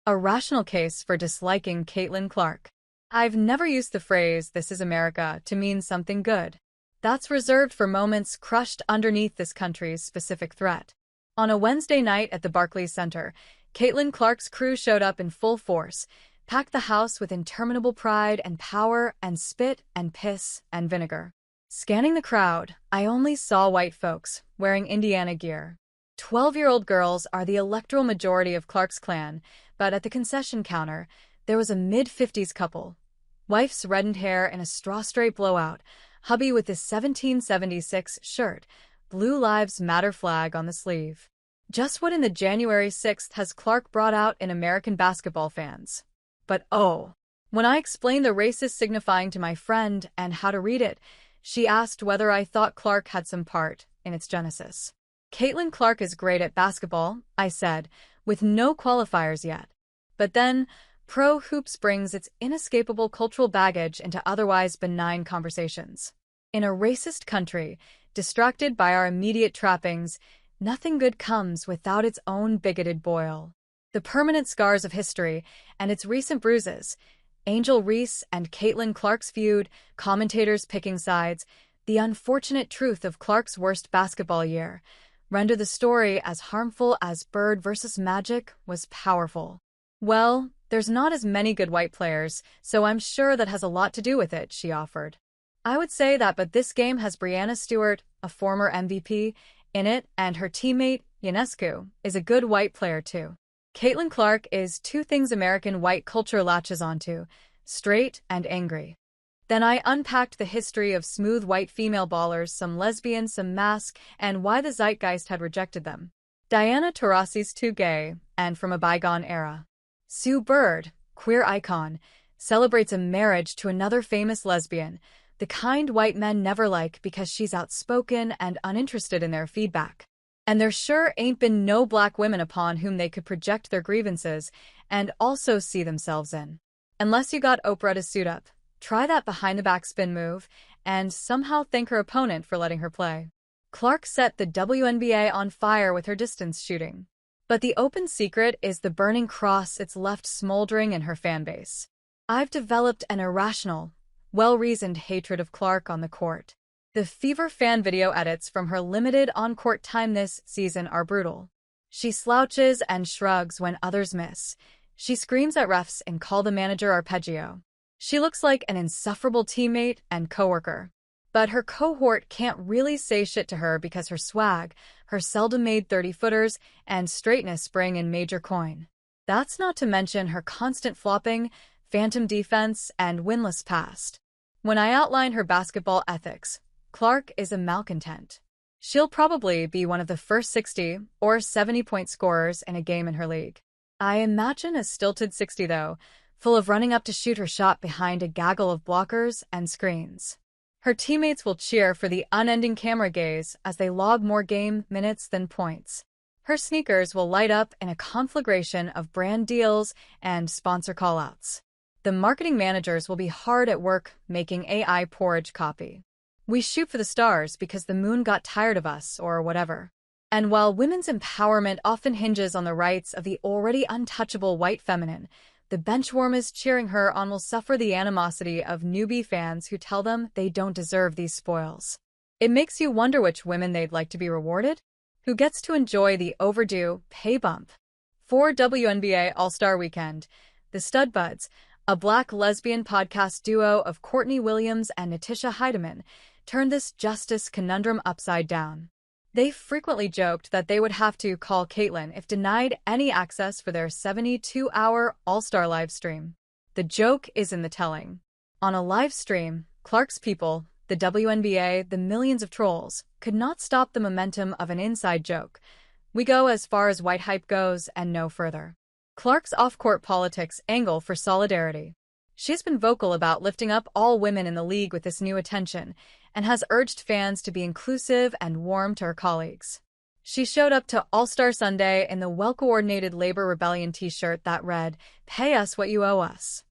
A rational case for disliking Caitlin Clark. I've never used the phrase "this is America" to mean something good. That's reserved for moments crushed underneath this country's specific threat. On a Wednesday night at the Barclays Center, Caitlin Clark's crew showed up in full force, packed the house with interminable pride and power and spit and piss and vinegar. Scanning the crowd, I only saw white folks wearing Indiana gear. 12-year-old girls are the electoral majority of Clark's clan, but at the concession counter, there was a mid-50s couple. Wife's reddened hair in a straw-straight blowout, hubby with his 1776 shirt, Blue Lives Matter flag on the sleeve. Just what in the January 6th has Clark brought out in American basketball fans? But oh, when I explained the racist signifying to my friend and how to read it, she asked whether I thought Clark had some part in its genesis. Caitlin Clark is great at basketball, I said, with no qualifiers yet. But then, pro hoops brings its inescapable cultural baggage into otherwise benign conversations. In a racist country, distracted by our immediate trappings, nothing good comes without its own bigoted boil. The permanent scars of history and its recent bruises, Angel Reese and Caitlin Clark's feud, commentators picking sides, the unfortunate truth of Clark's worst basketball year, render the story as harmful as Bird versus Magic was powerful. Well, there's not as many good white players, so I'm sure that has a lot to do with it, she offered. I would say that, but this game has Breanna Stewart, a former MVP, in it, and her teammate, Ionescu, is a good white player too. Caitlin Clark is two things American white culture latches onto: straight and angry. Then I unpacked the history of smooth white female ballers, some lesbian, some mask, and why the zeitgeist had rejected them. Diana Taurasi's too gay, and from a bygone era. Sue Bird, queer icon, celebrates a marriage to another famous lesbian, the kind white men never like because she's outspoken and uninterested in their feedback. And there sure ain't been no black women upon whom they could project their grievances and also see themselves in. Unless you got Oprah to suit up, try that behind-the-back spin move, and somehow thank her opponent for letting her play. Clark set the WNBA on fire with her distance shooting. But the open secret is the burning cross it's left smoldering in her fanbase. I've developed an irrational, well-reasoned hatred of Clark on the court. The Fever fan video edits from her limited on-court time this season are brutal. She slouches and shrugs when others miss. She screams at refs and call the manager arpeggio. She looks like an insufferable teammate and coworker. But her cohort can't really say shit to her because her swag, her seldom-made 30-footers, and straightness bring in major coin. That's not to mention her constant flopping, phantom defense, and winless past. When I outline her basketball ethics, Clark is a malcontent. She'll probably be one of the first 60 or 70-point scorers in a game in her league. I imagine a stilted 60, though, full of running up to shoot her shot behind a gaggle of blockers and screens. Her teammates will cheer for the unending camera gaze as they log more game minutes than points. Her sneakers will light up in a conflagration of brand deals and sponsor callouts. The marketing managers will be hard at work making AI porridge copy. We shoot for the stars because the moon got tired of us or whatever. And while women's empowerment often hinges on the rights of the already untouchable white feminine, the benchwarmers cheering her on will suffer the animosity of newbie fans who tell them they don't deserve these spoils. It makes you wonder which women they'd like to be rewarded? Who gets to enjoy the overdue pay bump? For WNBA All-Star Weekend, the Stud Buds, a black lesbian podcast duo of Courtney Williams and Natisha Heidemann, turned this justice conundrum upside down. They frequently joked that they would have to call Caitlin if denied any access for their 72-hour All-Star livestream. The joke is in the telling. On a live stream, Clark's people, the WNBA, the millions of trolls, could not stop the momentum of an inside joke. We go as far as white hype goes and no further. Clark's off-court politics angle for solidarity. She's been vocal about lifting up all women in the league with this new attention, and has urged fans to be inclusive and warm to her colleagues. She showed up to All-Star Sunday in the well-coordinated Labor Rebellion t-shirt that read, "Pay us what you owe us."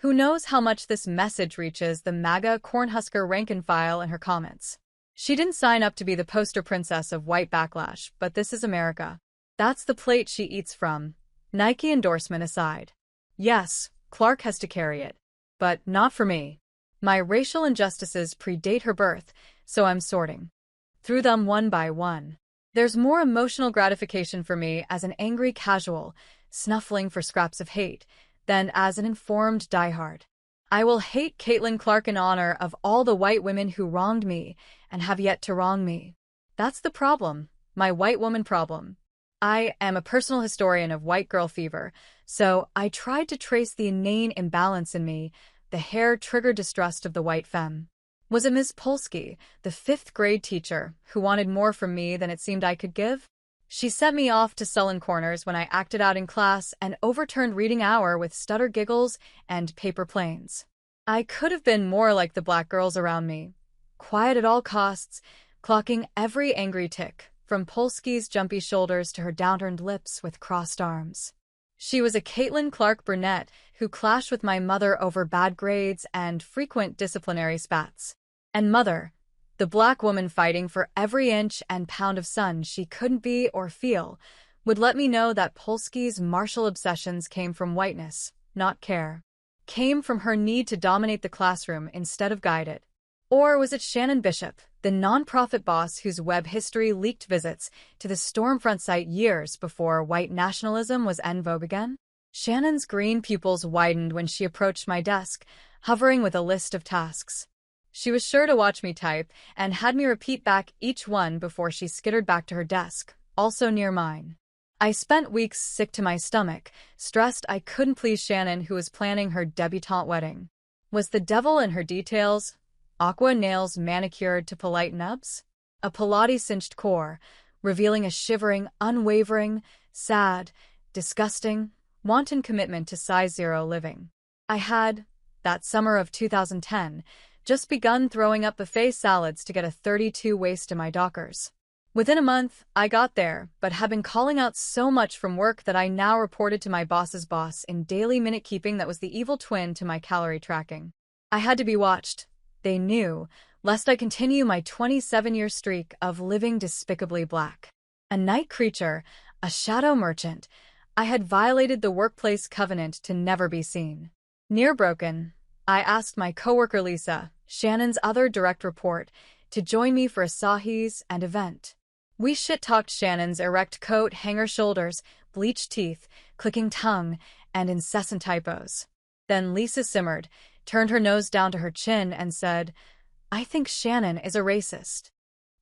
Who knows how much this message reaches the MAGA Cornhusker rank-and-file in her comments. She didn't sign up to be the poster princess of white backlash, but this is America. That's the plate she eats from. Nike endorsement aside. Yes, Clark has to carry it. But not for me. My racial injustices predate her birth, so I'm sorting through them one by one. There's more emotional gratification for me as an angry casual, snuffling for scraps of hate, than as an informed diehard. I will hate Caitlin Clark in honor of all the white women who wronged me and have yet to wrong me. That's the problem, my white woman problem. I am a personal historian of white girl fever, so I tried to trace the inane imbalance in me, the hair-triggered distrust of the white femme. Was it Ms. Polsky, the fifth-grade teacher, who wanted more from me than it seemed I could give? She sent me off to sullen corners when I acted out in class and overturned reading hour with stutter giggles and paper planes. I could have been more like the black girls around me, quiet at all costs, clocking every angry tick, from Polsky's jumpy shoulders to her downturned lips with crossed arms. She was a Caitlin Clark brunette who clashed with my mother over bad grades and frequent disciplinary spats. And mother, the black woman fighting for every inch and pound of sun she couldn't be or feel, would let me know that Polsky's martial obsessions came from whiteness, not care. Came from her need to dominate the classroom instead of guide it. Or was it Shannon Bishop, the nonprofit boss whose web history leaked visits to the Stormfront site years before white nationalism was en vogue again? Shannon's green pupils widened when she approached my desk, hovering with a list of tasks. She was sure to watch me type and had me repeat back each one before she skittered back to her desk, also near mine. I spent weeks sick to my stomach, stressed I couldn't please Shannon, who was planning her debutante wedding. Was the devil in her details? Aqua nails manicured to polite nubs? A Pilates-cinched core, revealing a shivering, unwavering, sad, disgusting, wanton commitment to size zero living. I had, that summer of 2010, just begun throwing up buffet salads to get a 32 waist to my dockers. Within a month, I got there, but had been calling out so much from work that I now reported to my boss's boss in daily minute-keeping that was the evil twin to my calorie tracking. I had to be watched. They knew, lest I continue my 27-year streak of living despicably black. A night creature, a shadow merchant, I had violated the workplace covenant to never be seen. Near broken, I asked my coworker Lisa, Shannon's other direct report, to join me for a Sahis and event. We shit-talked Shannon's erect coat, hanger shoulders, bleached teeth, clicking tongue, and incessant typos. Then Lisa simmered, turned her nose down to her chin, and said, "I think Shannon is a racist."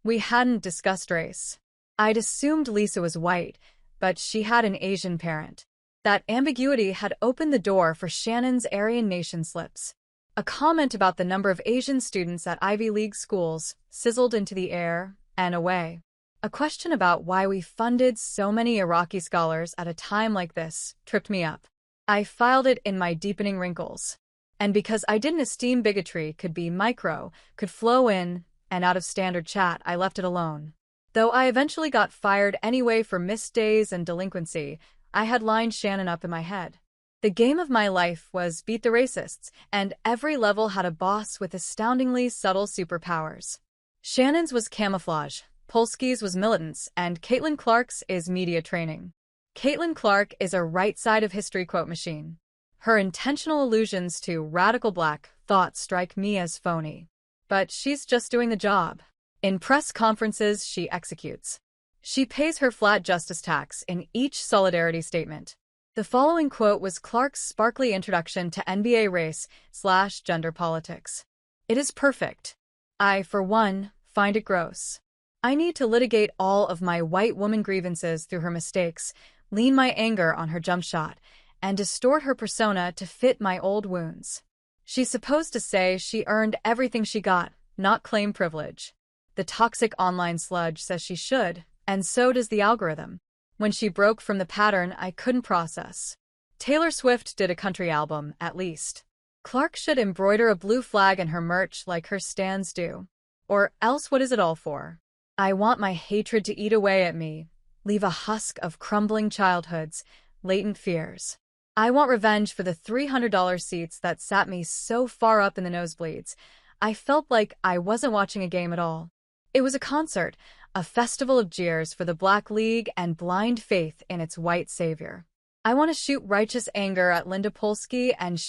We hadn't discussed race. I'd assumed Lisa was white, but she had an Asian parent. That ambiguity had opened the door for Shannon's Aryan Nation slips. A comment about the number of Asian students at Ivy League schools sizzled into the air and away. A question about why we funded so many Iraqi scholars at a time like this tripped me up. I filed it in my deepening wrinkles. And because I didn't esteem bigotry could be micro, could flow in and out of standard chat, I left it alone. Though I eventually got fired anyway for missed days and delinquency, I had lined Shannon up in my head. The game of my life was beat the racists, and every level had a boss with astoundingly subtle superpowers. Shannon's was camouflage, Polsky's was militance, and Caitlin Clark's is media training. Caitlin Clark is a right side of history quote machine. Her intentional allusions to radical black thought strike me as phony. But she's just doing the job. In press conferences, she executes. She pays her flat justice tax in each solidarity statement. The following quote was Clark's sparkly introduction to NBA race/gender politics. "It is perfect. I, for one, find it gross. I need to litigate all of my white woman grievances through her mistakes, lean my anger on her jump shot, and distort her persona to fit my old wounds." She's supposed to say she earned everything she got, not claim privilege. The toxic online sludge says she should, and so does the algorithm. When she broke from the pattern, I couldn't process. Taylor Swift did a country album, at least. Clark should embroider a blue flag in her merch like her stans do. Or else what is it all for? I want my hatred to eat away at me, leave a husk of crumbling childhoods, latent fears. I want revenge for the $300 seats that sat me so far up in the nosebleeds. I felt like I wasn't watching a game at all. It was a concert, a festival of jeers for the Black League and blind faith in its white savior. I want to shoot righteous anger at Linda Polsky and Shannon